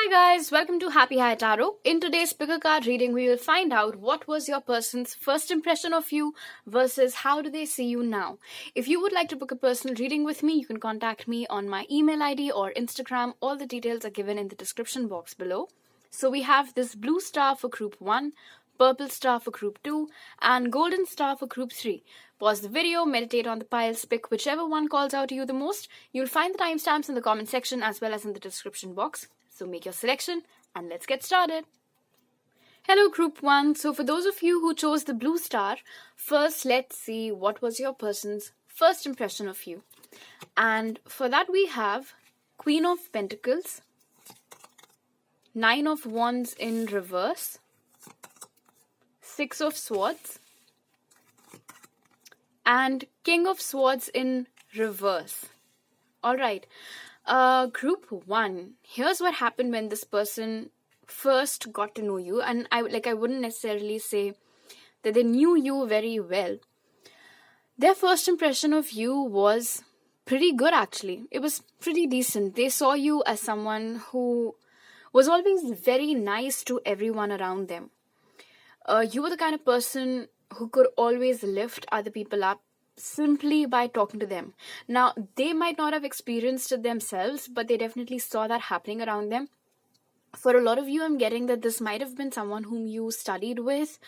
Hi guys, welcome to Happy High Tarot. In today's pickacard reading, we will find out what was your person's first impression of you versus how do they see you now. If you would like to book a personal reading with me, you can contact me on my email ID or Instagram. All the details are given in the description box below. So we have this blue star for group 1, purple star for group 2, and golden star for group 3. Pause the video, meditate on the piles, pick whichever one calls out to you the most. You'll find the timestamps in the comment section as well as in the description box. So make your selection and let's get started. Hello group 1. So for those of you who chose the blue star, first let's see what was your person's first impression of you. And for that we have Queen of Pentacles, Nine of Wands in reverse, Six of Swords, and King of Swords in reverse. Alright. Group 1, here's what happened when this person first got to know you, and I wouldn't necessarily say that they knew you very well. Their first impression of you was pretty good actually. It was pretty decent. They saw you as someone who was always very nice to everyone around them. You were the kind of person who could always lift other people up simply by talking to them. Now, they might not have experienced it themselves, but they definitely saw that happening around them. For a lot of you, I'm getting that this might have been someone whom you studied with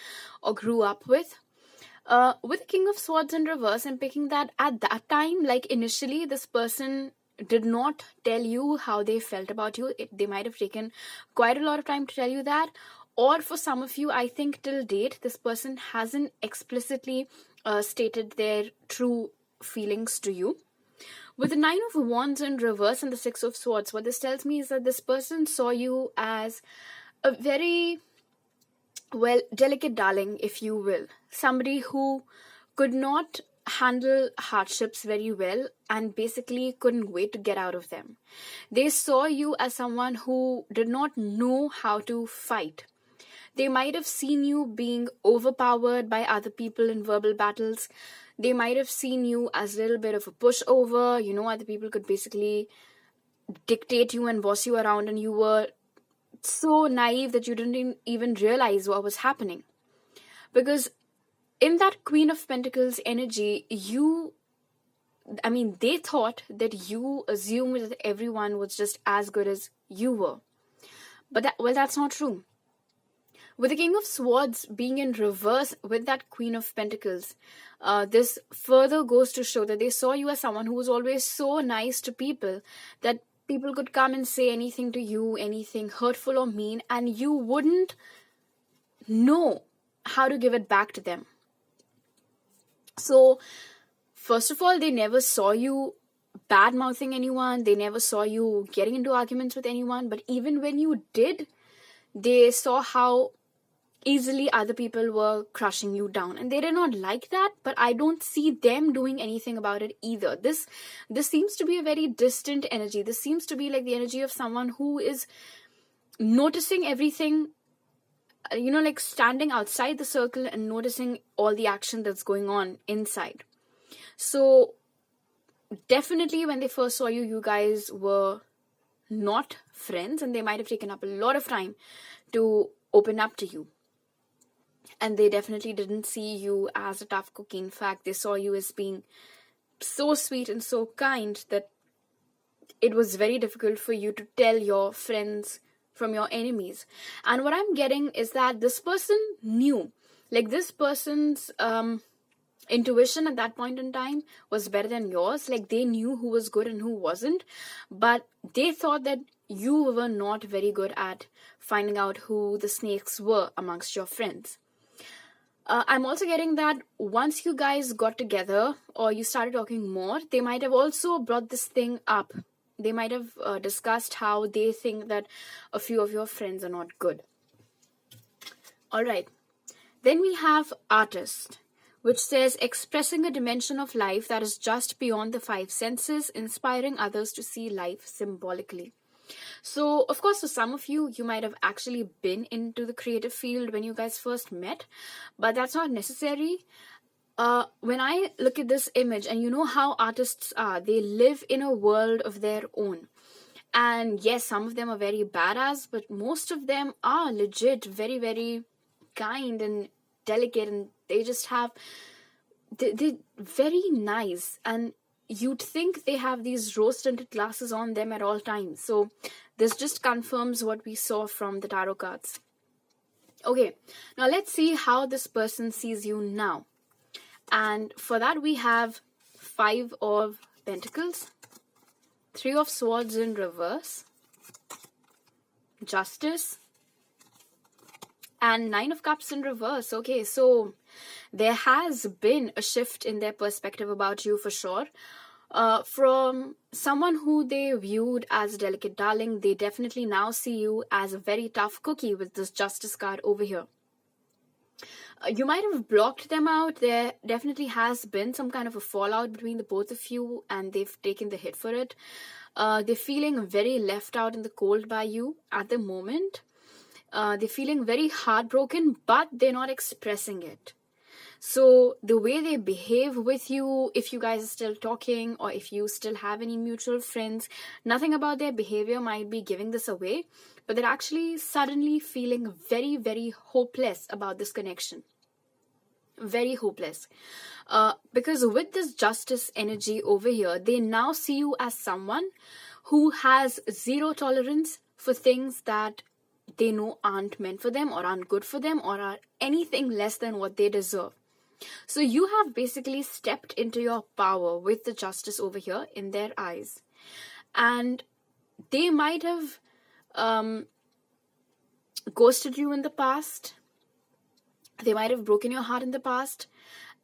or grew up with. With King of Swords in reverse, I'm picking that at that time, like initially, this person did not tell you how they felt about you. They might have taken quite a lot of time to tell you that. Or for some of you, I think till date, this person hasn't explicitly stated their true feelings to you. With the Nine of Wands in reverse and the Six of Swords, what this tells me is that this person saw you as a very, delicate darling, if you will. Somebody who could not handle hardships very well and basically couldn't wait to get out of them. They saw you as someone who did not know how to fight. They might have seen you being overpowered by other people in verbal battles. They might have seen you as a little bit of a pushover. You know, other people could basically dictate you and boss you around, and you were so naive that you didn't even realize what was happening. Because in that Queen of Pentacles energy, they thought that you assumed that everyone was just as good as you were. But that's not true. With the King of Swords being in reverse with that Queen of Pentacles, this further goes to show that they saw you as someone who was always so nice to people that people could come and say anything to you, anything hurtful or mean, and you wouldn't know how to give it back to them. So, first of all, they never saw you bad-mouthing anyone. They never saw you getting into arguments with anyone. But even when you did, they saw how easily other people were crushing you down, and they did not like that, but I don't see them doing anything about it either. This seems to be a very distant energy. This seems to be like the energy of someone who is noticing everything, like standing outside the circle and noticing all the action that's going on inside. So definitely when they first saw you, you guys were not friends, and they might have taken up a lot of time to open up to you. And they definitely didn't see you as a tough cookie. In fact, they saw you as being so sweet and so kind that it was very difficult for you to tell your friends from your enemies. And what I'm getting is that this person knew. Like, this person's intuition at that point in time was better than yours. Like, they knew who was good and who wasn't. But they thought that you were not very good at finding out who the snakes were amongst your friends. I'm also getting that once you guys got together or you started talking more, they might have also brought this thing up. They might have discussed how they think that a few of your friends are not good. Alright. Then we have Artist, which says expressing a dimension of life that is just beyond the five senses, inspiring others to see life symbolically. So, of course, for some of you, you might have actually been into the creative field when you guys first met, but that's not necessary. When I look at this image, and you know how artists are, they live in a world of their own. And yes, some of them are very badass, but most of them are legit very, very kind and delicate, and they just have, they're very nice, and you'd think they have these rose-tinted glasses on them at all times. So this just confirms what we saw from the tarot cards. Okay, now let's see how this person sees you now. And for that we have 5 of Pentacles, 3 of Swords in reverse, Justice, and 9 of Cups in reverse. Okay, so there has been a shift in their perspective about you for sure. From someone who they viewed as a delicate darling, they definitely now see you as a very tough cookie with this Justice card over here. You might have blocked them out. There definitely has been some kind of a fallout between the both of you, and they've taken the hit for it. They're feeling very left out in the cold by you at the moment. They're feeling very heartbroken, but they're not expressing it. So the way they behave with you, if you guys are still talking or if you still have any mutual friends, nothing about their behavior might be giving this away, but they're actually suddenly feeling very, very hopeless about this connection. Very hopeless. Because with this Justice energy over here, they now see you as someone who has zero tolerance for things that they know aren't meant for them or aren't good for them or are anything less than what they deserve. So you have basically stepped into your power with the Justice over here in their eyes. And they might have ghosted you in the past. They might have broken your heart in the past.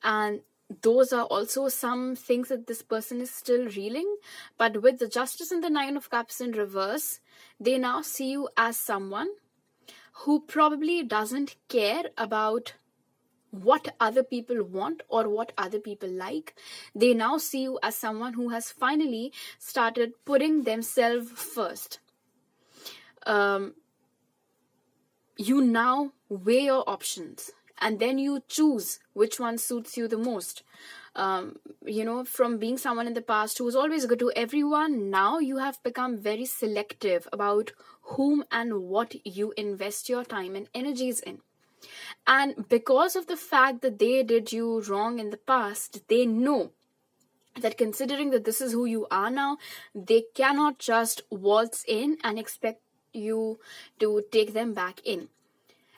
And those are also some things that this person is still reeling. But with the Justice and the 9 of Cups in reverse, they now see you as someone who probably doesn't care about what other people want or what other people like. They now see you as someone who has finally started putting themselves first. You now weigh your options and then you choose which one suits you the most. From being someone in the past who was always good to everyone, now you have become very selective about whom and what you invest your time and energies in. And because of the fact that they did you wrong in the past, they know that considering that this is who you are now, they cannot just waltz in and expect you to take them back in.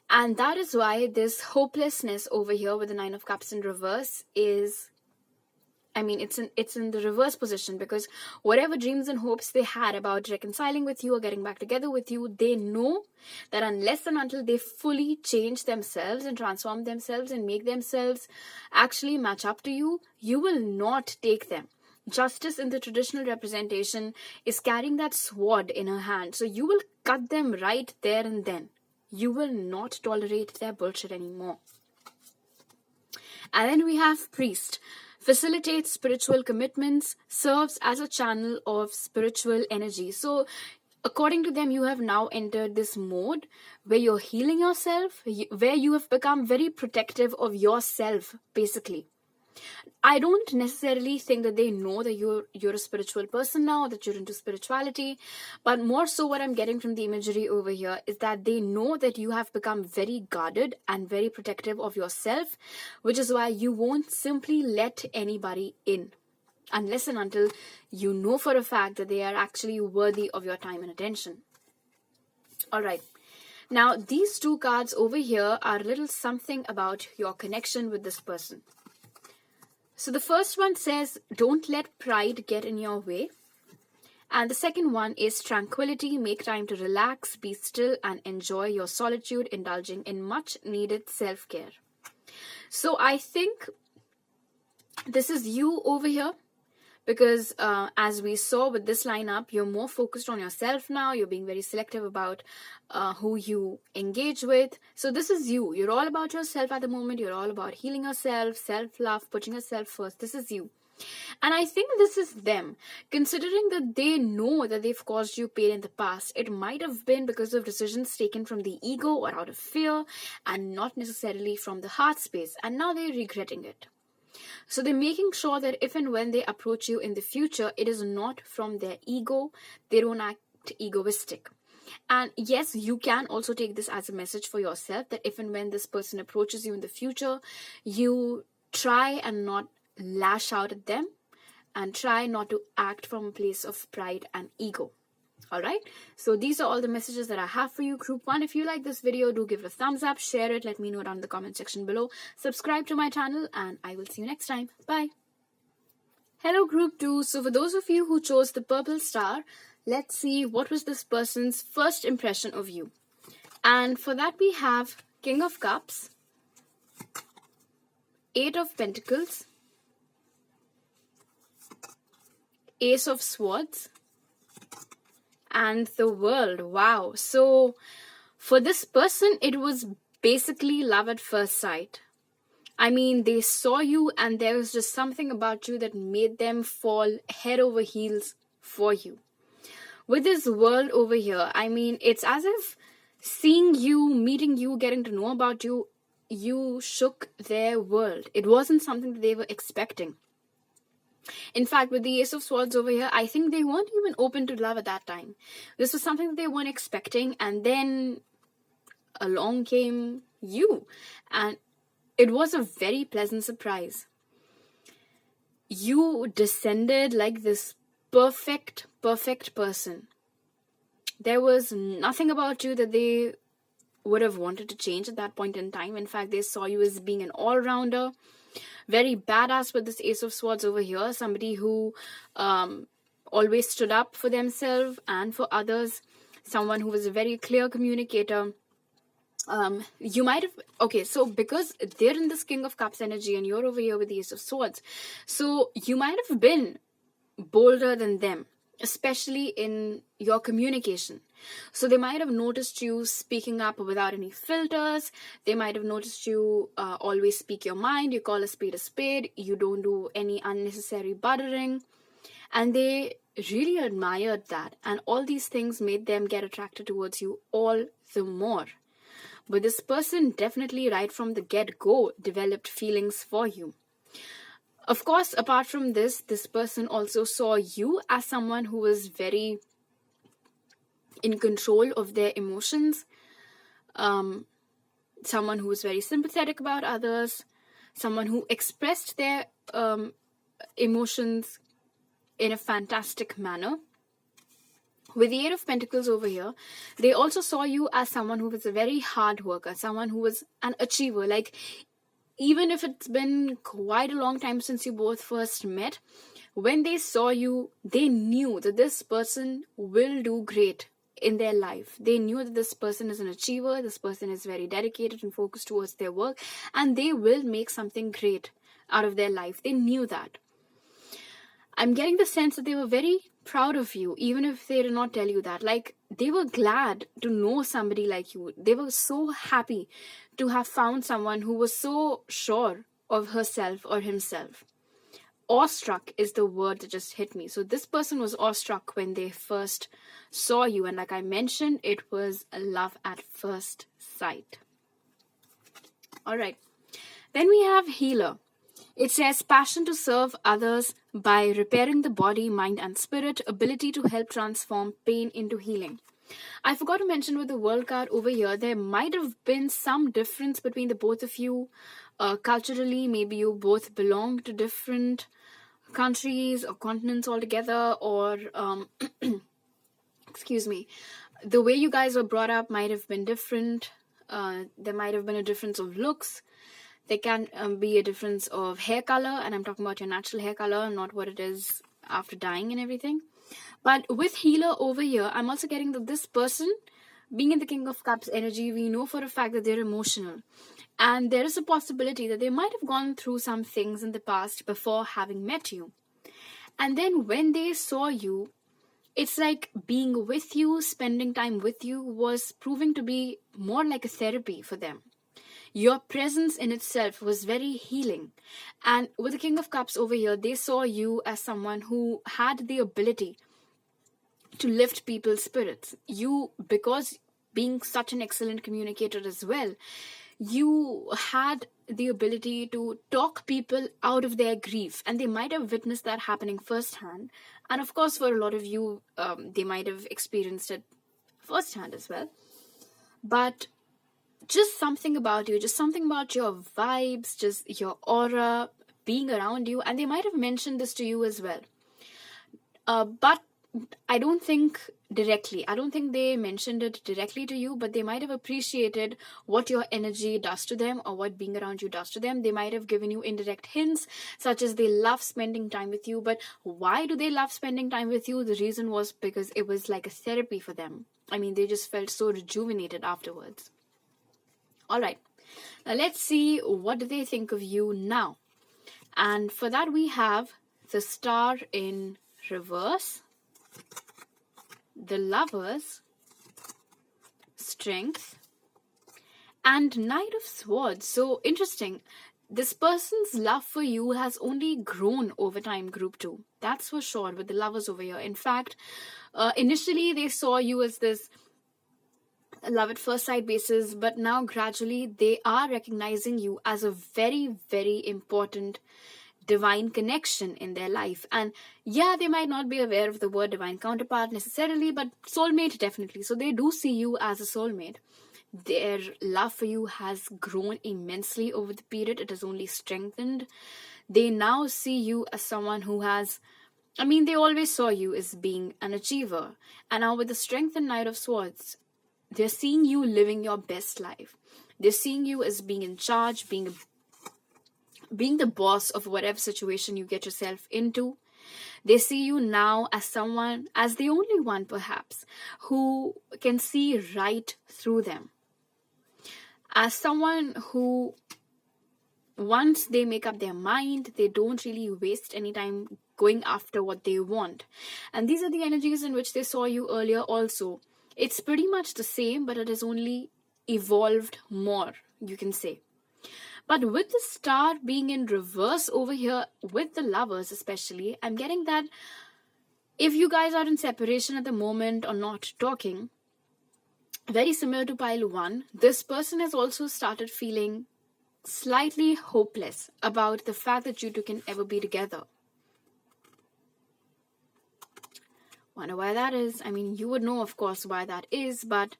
And that is why this hopelessness over here with the 9 of Cups in reverse is, it's in the reverse position, because whatever dreams and hopes they had about reconciling with you or getting back together with you, they know that unless and until they fully change themselves and transform themselves and make themselves actually match up to you, you will not take them. Justice in the traditional representation is carrying that sword in her hand. So you will cut them right there and then. You will not tolerate their bullshit anymore. And then we have Priest. Facilitates spiritual commitments, serves as a channel of spiritual energy. So according to them, you have now entered this mode where you're healing yourself, where you have become very protective of yourself, basically. I don't necessarily think that they know that you're a spiritual person now, that you're into spirituality, but more so what I'm getting from the imagery over here is that they know that you have become very guarded and very protective of yourself, which is why you won't simply let anybody in unless and until you know for a fact that they are actually worthy of your time and attention. All right. Now, these 2 cards over here are a little something about your connection with this person. So the first one says, don't let pride get in your way. And the second one is tranquility, make time to relax, be still and enjoy your solitude, indulging in much needed self-care. So I think this is you over here. Because as we saw with this lineup, you're more focused on yourself now. You're being very selective about who you engage with. So this is you. You're all about yourself at the moment. You're all about healing yourself, self-love, putting yourself first. This is you. And I think this is them. Considering that they know that they've caused you pain in the past, it might have been because of decisions taken from the ego or out of fear and not necessarily from the heart space. And now they're regretting it. So they're making sure that if and when they approach you in the future, it is not from their ego. They don't act egoistic. And yes, you can also take this as a message for yourself, that if and when this person approaches you in the future, you try and not lash out at them, and try not to act from a place of pride and ego. Alright, so these are all the messages that I have for you, Group 1. If you like this video, do give it a thumbs up, share it, let me know down in the comment section below. Subscribe to my channel, and I will see you next time. Bye. Hello, Group 2. So for those of you who chose the purple star, let's see what was this person's first impression of you. And for that we have King of Cups, 8 of Pentacles, Ace of Swords, and the World. Wow. So for this person, it was basically love at first sight. I mean, they saw you and there was just something about you that made them fall head over heels for you. With this World over here, I mean, it's as if seeing you, meeting you, getting to know about you, you shook their world. It wasn't something that they were expecting. In fact, with the Ace of Swords over here, I think they weren't even open to love at that time. This was something that they weren't expecting, and then along came you. And it was a very pleasant surprise. You descended like this perfect person. There was nothing about you that they would have wanted to change at that point in time. In fact, they saw you as being an all-rounder. Very badass with this Ace of Swords over here. Somebody who always stood up for themselves and for others. Someone who was a very clear communicator. You might have... Okay, so because they're in this King of Cups energy and you're over here with the Ace of Swords. So you might have been bolder than them, especially in your communication. So they might have noticed you speaking up without any filters. They might have noticed you always speak your mind. You call a spade. You don't do any unnecessary buttering. And they really admired that. And all these things made them get attracted towards you all the more. But this person definitely right from the get-go developed feelings for you. Of course, apart from this person also saw you as someone who was very in control of their emotions, someone who was very sympathetic about others, someone who expressed their emotions in a fantastic manner. With the 8 of Pentacles over here, they also saw you as someone who was a very hard worker, someone who was an achiever. Like, even if it's been quite a long time since you both first met, when they saw you, they knew that this person will do great in their life. They knew that this person is an achiever, this person is very dedicated and focused towards their work, and they will make something great out of their life. They knew that. I'm getting the sense that they were very proud of you, even if they did not tell you that. Like, they were glad to know somebody like you. They were so happy to have found someone who was so sure of herself or himself. Awestruck is the word that just hit me. So this person was awestruck when they first saw you. And like I mentioned, it was a love at first sight. All right. Then we have Healer. It says passion to serve others by repairing the body, mind and spirit, ability to help transform pain into healing. I forgot to mention with the World card over here, there might have been some difference between the both of you. Culturally, maybe you both belong to different countries or continents altogether, or excuse me, the way you guys were brought up might have been different. There might have been a difference of looks. There can be a difference of hair color, and I'm talking about your natural hair color, not what it is after dyeing and everything. But with Healer over here, I'm also getting that this person, being in the King of Cups energy, we know for a fact that they're emotional. And there is a possibility that they might have gone through some things in the past before having met you. And then when they saw you, it's like being with you, spending time with you was proving to be more like a therapy for them. Your presence in itself was very healing. And with the King of Cups over here, they saw you as someone who had the ability to lift people's spirits. You, because being such an excellent communicator as well, you had the ability to talk people out of their grief, and they might have witnessed that happening firsthand. And of course, for a lot of you, they might have experienced it firsthand as well. But just something about you, just something about your vibes, just your aura being around you, and they might have mentioned this to you as well. But I don't think they mentioned it directly to you, but they might have appreciated what your energy does to them or what being around you does to them. They might have given you indirect hints, such as they love spending time with you. But why do they love spending time with you? The reason was because it was like a therapy for them. I mean, they just felt so rejuvenated afterwards. All right, now let's see what do they think of you now. And for that, we have the Star in reverse, the Lovers, Strength, and Knight of Swords. So interesting. This person's love for you has only grown over time, group 2. That's for sure with the Lovers over here. In fact, initially they saw you as this love at first sight basis, but now gradually they are recognizing you as a very, very important divine connection in their life. And yeah, they might not be aware of the word divine counterpart necessarily, but soulmate definitely. So they do see you as a soulmate. Their love for you has grown immensely over the period. It has only strengthened. They now see you as someone who has, they always saw you as being an achiever. And now with the Strength and Knight of Swords, they're seeing you living your best life. They're seeing you as being in charge, being the boss of whatever situation you get yourself into. They see you now as someone, as the only one perhaps, who can see right through them. As someone who, once they make up their mind, they don't really waste any time going after what they want. And these are the energies in which they saw you earlier also. It's pretty much the same, but it has only evolved more, you can say. But with the Star being in reverse over here, with the Lovers especially, I'm getting that if you guys are in separation at the moment or not talking, very similar to pile 1, this person has also started feeling slightly hopeless about the fact that you two can ever be together. Wonder why that is. You would know, of course, why that is, but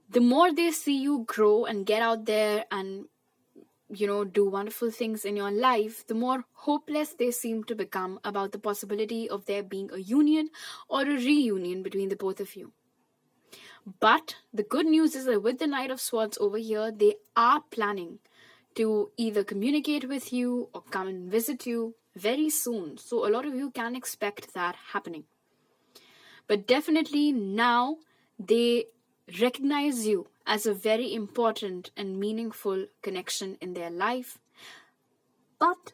the more they see you grow and get out there and, do wonderful things in your life, the more hopeless they seem to become about the possibility of there being a union or a reunion between the both of you. But the good news is that with the Knight of Swords over here, they are planning to either communicate with you or come and visit you very soon. So a lot of you can expect that happening. But definitely now they recognize you as a very important and meaningful connection in their life. But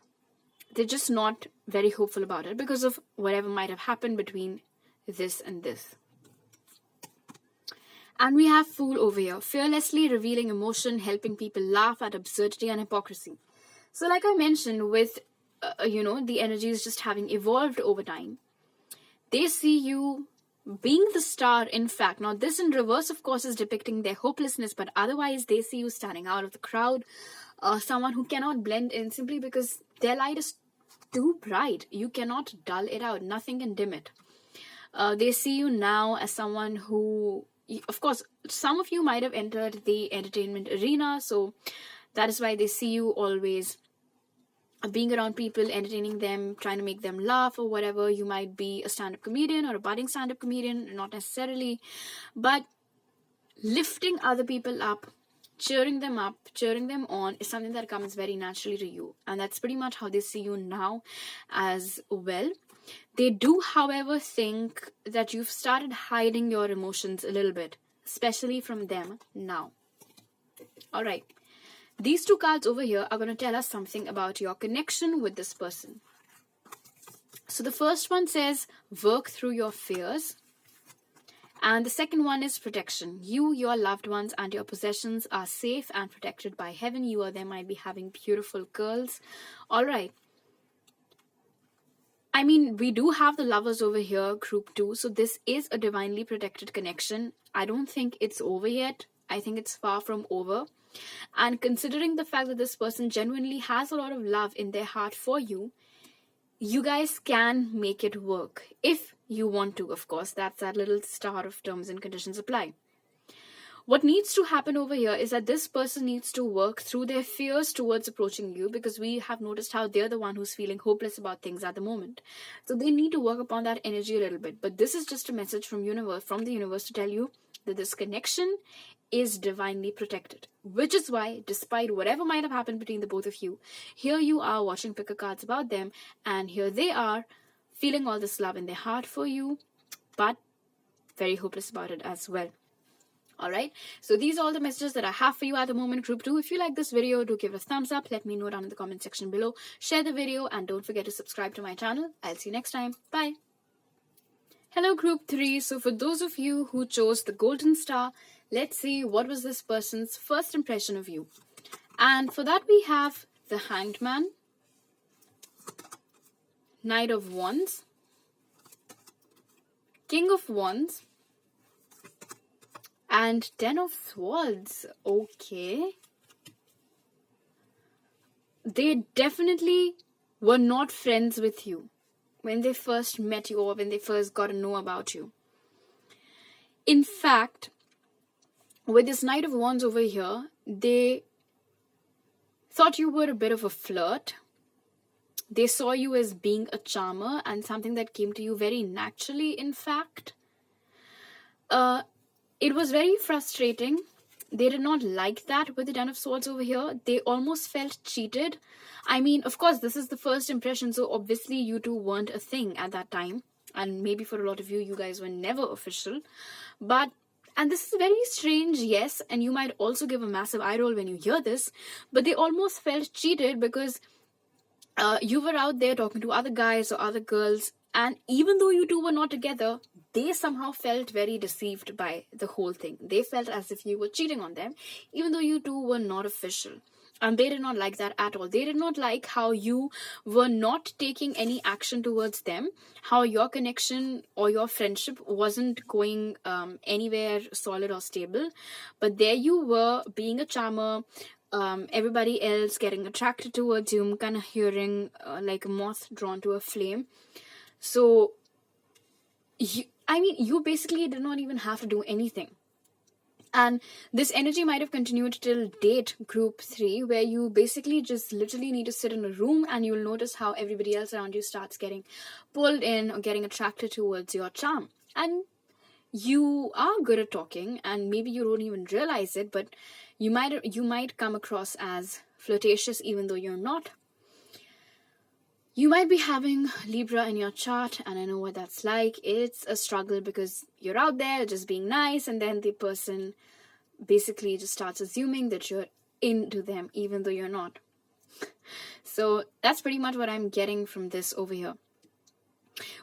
they're just not very hopeful about it because of whatever might have happened between this and this. And we have Fool over here, fearlessly revealing emotion, helping people laugh at absurdity and hypocrisy. So like I mentioned, with, the energies just having evolved over time, they see you being the Star, in fact. Now this in reverse, of course, is depicting their hopelessness, but otherwise they see you standing out of the crowd, someone who cannot blend in simply because their light is too bright. You cannot dull it out. Nothing can dim it. They see you now as someone who, of course, some of you might have entered the entertainment arena, so that is why they see you always being around people, entertaining them, trying to make them laugh or whatever. You might be a stand-up comedian or a budding stand-up comedian, not necessarily, but lifting other people up, cheering them on is something that comes very naturally to you. And that's pretty much how they see you now as well. They do, however, think that you've started hiding your emotions a little bit, especially from them now. All right. These two cards over here are going to tell us something about your connection with this person. So the first one says, work through your fears. And the second one is protection. You, your loved ones, and your possessions are safe and protected by heaven. You or them might be having beautiful curls. All right. We do have the Lovers over here, group 2. So this is a divinely protected connection. I don't think it's over yet. I think it's far from over. And considering the fact that this person genuinely has a lot of love in their heart for you, you guys can make it work. If you want to, of course. That's that little star of terms and conditions apply. What needs to happen over here is that this person needs to work through their fears towards approaching you, because we have noticed how they're the one who's feeling hopeless about things at the moment. So they need to work upon that energy a little bit. But this is just a message from the universe to tell you that this connection is divinely protected. Which is why, despite whatever might have happened between the both of you, here you are watching picker cards about them, and here they are feeling all this love in their heart for you, but very hopeless about it as well. Alright, so these are all the messages that I have for you at the moment, Group 2. If you like this video, do give it a thumbs up. Let me know down in the comment section below. Share the video and don't forget to subscribe to my channel. I'll see you next time. Bye. Hello, Group 3. So for those of you who chose the golden star, let's see what was this person's first impression of you. And for that we have the Hanged Man, Knight of Wands, King of Wands, and 10 of Swords. Okay. They definitely were not friends with you when they first met you or when they first got to know about you. In fact, with this Knight of Wands over here, they thought you were a bit of a flirt. They saw you as being a charmer and something that came to you very naturally, in fact. It was very frustrating. They did not like that with the 10 of Swords over here. They almost felt cheated. I mean, of course, this is the first impression, so obviously you two weren't a thing at that time. And maybe for a lot of you, you guys were never official. And this is very strange, yes, and you might also give a massive eye roll when you hear this, but they almost felt cheated because you were out there talking to other guys or other girls, and even though you two were not together, they somehow felt very deceived by the whole thing. They felt as if you were cheating on them, even though you two were not official. And they did not like that at all. They did not like how you were not taking any action towards them, how your connection or your friendship wasn't going anywhere solid or stable. But there you were, being a charmer, everybody else getting attracted towards you, kind of hearing like a moth drawn to a flame. So, you basically did not even have to do anything. And this energy might have continued till date, Group 3, where you basically just literally need to sit in a room and you'll notice how everybody else around you starts getting pulled in or getting attracted towards your charm. And you are good at talking, and maybe you don't even realize it, but you might come across as flirtatious even though you're not. You might be having Libra in your chart, and I know what that's like. It's a struggle because you're out there just being nice, and then the person basically just starts assuming that you're into them even though you're not. So that's pretty much what I'm getting from this over here.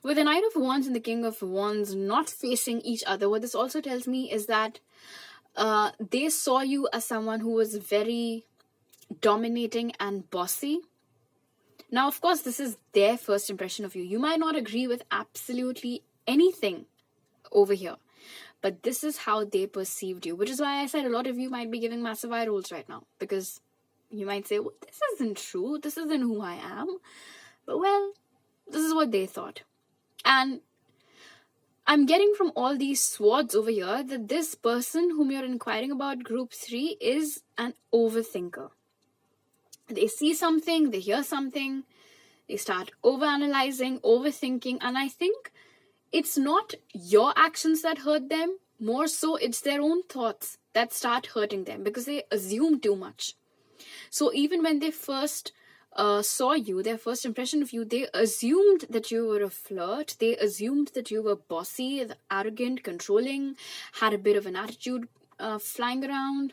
With the Knight of Wands and the King of Wands not facing each other, what this also tells me is that they saw you as someone who was very dominating and bossy. Now, of course, this is their first impression of you. You might not agree with absolutely anything over here, but this is how they perceived you, which is why I said a lot of you might be giving massive eye rolls right now, because you might say, well, this isn't true. This isn't who I am. But, well, this is what they thought. And I'm getting from all these swords over here that this person whom you're inquiring about, Group 3, is an overthinker. They see something, they hear something, they start overanalyzing, overthinking, and I think it's not your actions that hurt them, more so it's their own thoughts that start hurting them because they assume too much. So even when they first saw you, their first impression of you, they assumed that you were a flirt, they assumed that you were bossy, arrogant, controlling, had a bit of an attitude flying around,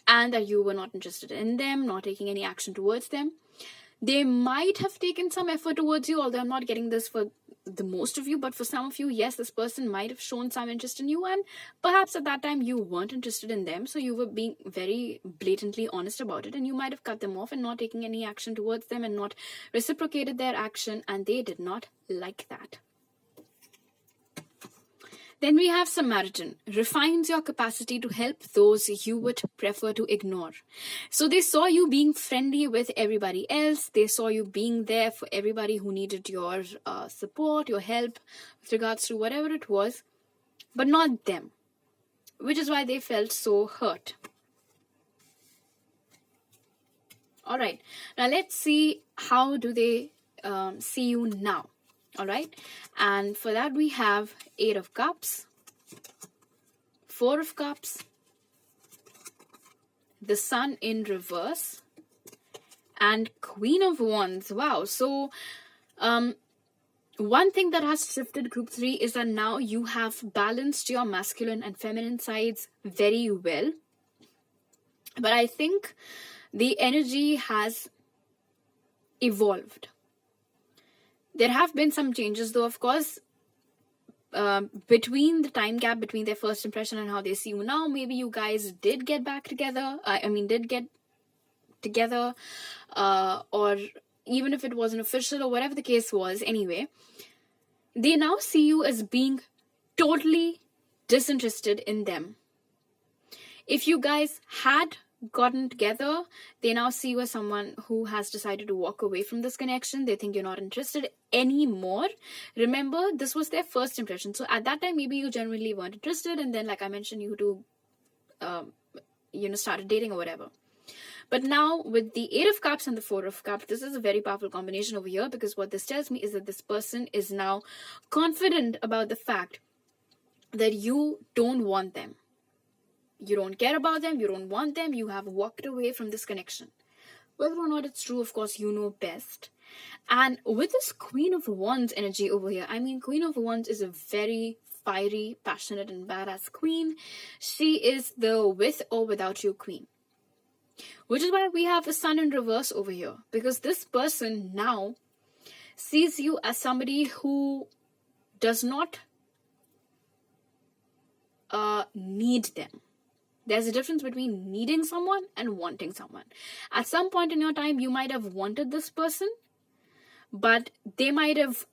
and that you were not interested in them, not taking any action towards them. They might have taken some effort towards you, although I'm not getting this for the most of you, but for some of you, yes, this person might have shown some interest in you, and perhaps at that time you weren't interested in them, so you were being very blatantly honest about it, and you might have cut them off and not taking any action towards them and not reciprocated their action, and they did not like that. Then we have Samaritan, refines your capacity to help those you would prefer to ignore. So they saw you being friendly with everybody else. They saw you being there for everybody who needed your support, your help with regards to whatever it was, but not them, which is why they felt so hurt. All right, now let's see how do they see you now. All right, and for that we have 8 of Cups, 4 of Cups, the Sun in reverse, and Queen of Wands. Wow. So one thing that has shifted group 3 is that now you have balanced your masculine and feminine sides very well. But I think the energy has evolved. There have been some changes, though, of course, between the time gap between their first impression and how they see you now. Maybe you guys did get back together. Did get together, or even if it wasn't official or whatever the case was. Anyway, they now see you as being totally disinterested in them. If you guys had gotten together, they now see you as someone who has decided to walk away from this connection. They think you're not interested anymore. Remember, this was their first impression. So at that time, maybe you genuinely weren't interested, and then, like I mentioned, you two started dating or whatever. But now with the 8 of Cups and the 4 of Cups, this is a very powerful combination over here, because what this tells me is that this person is now confident about the fact that you don't want them. You don't care about them, you don't want them, you have walked away from this connection. Whether or not it's true, of course, you know best. And with this Queen of Wands energy over here, Queen of Wands is a very fiery, passionate, and badass queen. She is the with or without you queen. Which is why we have the Sun in reverse over here. Because this person now sees you as somebody who does not need them. There's a difference between needing someone and wanting someone. At some point in your time, you might have wanted this person, but they might have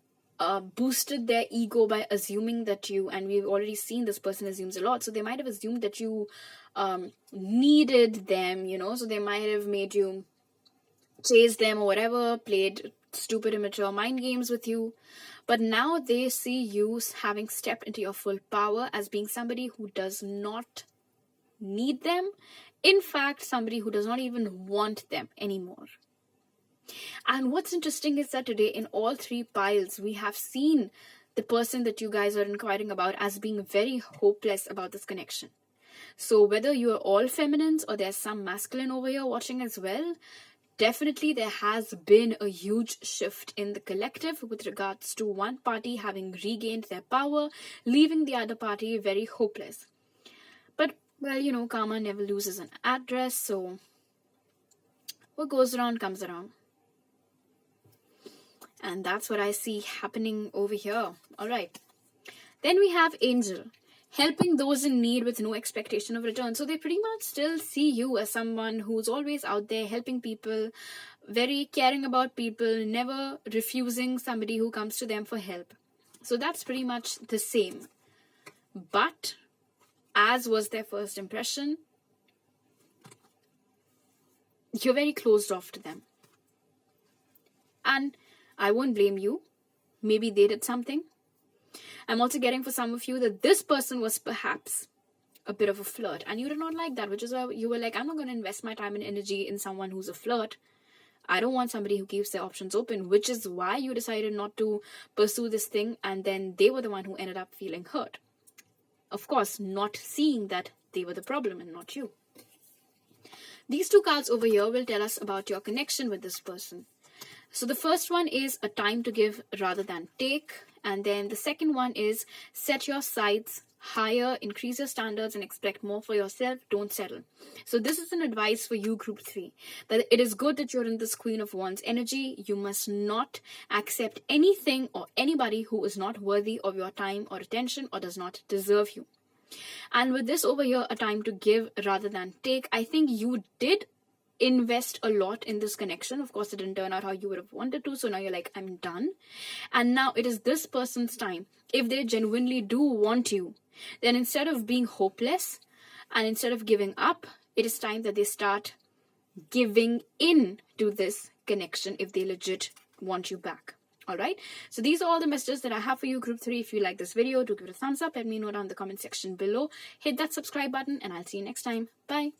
boosted their ego by assuming that you, and we've already seen this person assumes a lot, so they might have assumed that you needed them, so they might have made you chase them or whatever, played stupid, immature mind games with you. But now they see you having stepped into your full power as being somebody who does not need them. In fact, somebody who does not even want them anymore. And what's interesting is that today in all 3 piles, we have seen the person that you guys are inquiring about as being very hopeless about this connection. So whether you are all feminines or there's some masculine over here watching as well, definitely there has been a huge shift in the collective with regards to one party having regained their power, leaving the other party very hopeless. But well, karma never loses an address, so what goes around comes around. And that's what I see happening over here. All right. Then we have Angel, helping those in need with no expectation of return. So they pretty much still see you as someone who's always out there helping people, very caring about people, never refusing somebody who comes to them for help. So that's pretty much the same. But as was their first impression, you're very closed off to them. And I won't blame you. Maybe they did something. I'm also getting for some of you that this person was perhaps a bit of a flirt, and you did not like that, which is why you were like, I'm not going to invest my time and energy in someone who's a flirt. I don't want somebody who keeps their options open, which is why you decided not to pursue this thing, and then they were the one who ended up feeling hurt. Of course, not seeing that they were the problem and not you. These 2 cards over here will tell us about your connection with this person. So the first one is a time to give rather than take. And then the second one is set your sights higher, increase your standards, and expect more for yourself. Don't settle. So this is an advice for you, group 3, that it is good that you're in this Queen of Wands energy. You must not accept anything or anybody who is not worthy of your time or attention or does not deserve you. And with this over here, a time to give rather than take, I think you did invest a lot in this connection. Of course, it didn't turn out how you would have wanted to. So now you're like, I'm done. And now it is this person's time. If they genuinely do want you, then instead of being hopeless and instead of giving up, it is time that they start giving in to this connection if they legit want you back. All right, so these are all the messages that I have for you, group 3. If you like this video, do give it a thumbs up. Let me know down in the comment section below. Hit that subscribe button and I'll see you next time. Bye.